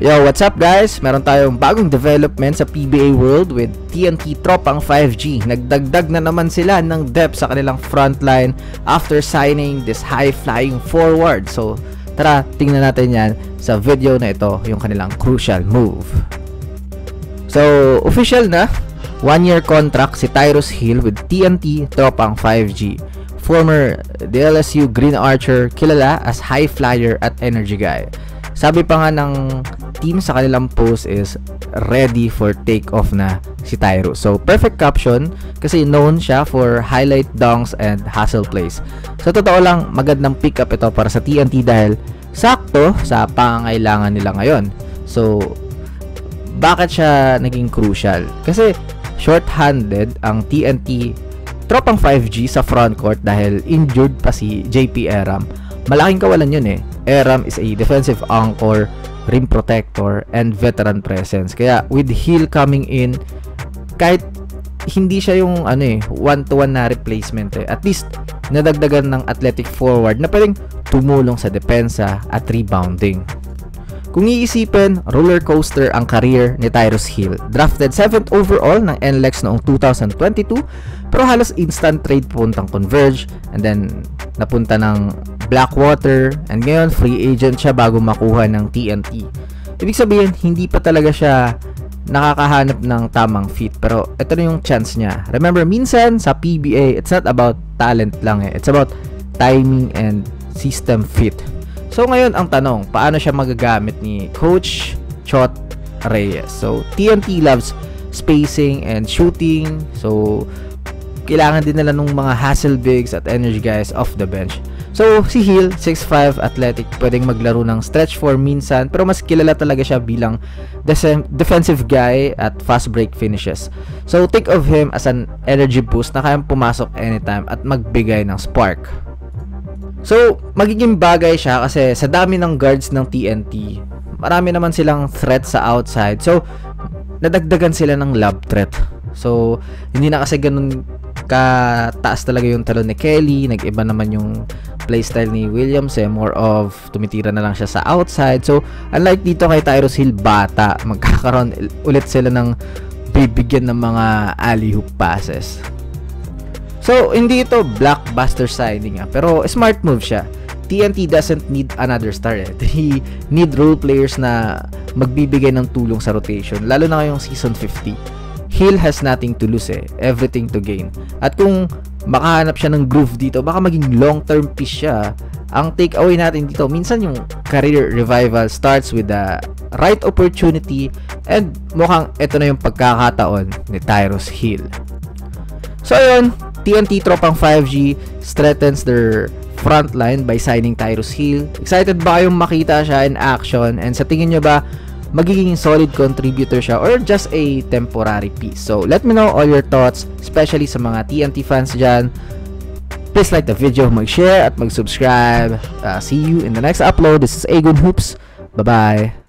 Yo, what's up guys? Meron tayong bagong development sa PBA World with TNT Tropang 5G. Nagdagdag na naman sila ng depth sa kanilang frontline after signing this high-flying forward. So, tara, tingnan natin yan sa video na ito, yung kanilang crucial move. So, official na, 1-year contract si Tyrus Hill with TNT Tropang 5G. Former DLSU Green Archer, kilala as high flyer at energy guy. Sabi pa nga ng team sa kanilang post is ready for take-off na si Tyrus. So, perfect caption kasi known siya for highlight dunks and hustle plays. Sa totoo lang, magandang pick-up ito para sa TNT dahil sakto sa pangangailangan nila ngayon. So, bakit siya naging crucial? Kasi short-handed ang TNT Tropang 5G sa frontcourt dahil injured pa si JP Eram. Malaking kawalan yun eh. Eram is a defensive anchor, rim protector, and veteran presence. Kaya with Hill coming in, kahit hindi siya yung one-to-one na replacement at least nadagdagan ng athletic forward na pwedeng tumulong sa depensa at rebounding. Kung iisipin, roller coaster ang career ni Tyrus Hill. Drafted 7th overall ng NLEX noong 2022, pero halos instant trade puntang Converge, and then napunta ng Blackwater, and ngayon free agent siya bago makuha ng TNT. Ibig sabihin, hindi pa talaga siya nakakahanap ng tamang fit, pero ito na yung chance niya. Remember, minsan sa PBA, it's not about talent lang eh. It's about timing and system fit. So ngayon ang tanong, paano siya magagamit ni Coach Chot Reyes? So TNT loves spacing and shooting. So kailangan din nila ng mga hustle bigs at energy guys off the bench. So si Hill, 6'5", athletic, pwedeng maglaro ng stretch 4 minsan, pero mas kilala talaga siya bilang defensive guy at fast break finishes. So think of him as an energy boost na kayang pumasok anytime at magbigay ng spark. So, magiging bagay siya kasi sa dami ng guards ng TNT, marami naman silang threat sa outside. So, nadagdagan sila ng lob threat. So, hindi na kasi ganun kataas talaga yung talon ni Kelly. Nag-iba naman yung playstyle ni Williams more of tumitira na lang siya sa outside. So, unlike dito kay Tyrus Hill, bata, magkakaroon ulit sila ng bibigyan ng mga alley-hoop passes. So, hindi ito blockbuster signing pero smart move siya. TNT doesn't need another star He need role players na magbibigay ng tulong sa rotation, lalo na ngayong season 50. Hill has nothing to lose everything to gain. At kung makahanap siya ng groove dito, baka maging long-term piece siya. Ang takeaway natin dito, minsan yung career revival starts with the right opportunity, and mukhang ito na yung pagkakataon ni Tyrus Hill. So ayun, TNT Tropang 5G strengthens their front line by signing Tyrus Hill. Excited ba kayong makita siya in action? And sa tingin nyo ba, magiging solid contributor siya or just a temporary piece? So let me know all your thoughts, especially sa mga TNT fans dyan. Please like the video, mag-share at mag-subscribe. See you in the next upload. This is Agon Hoops. Bye-bye.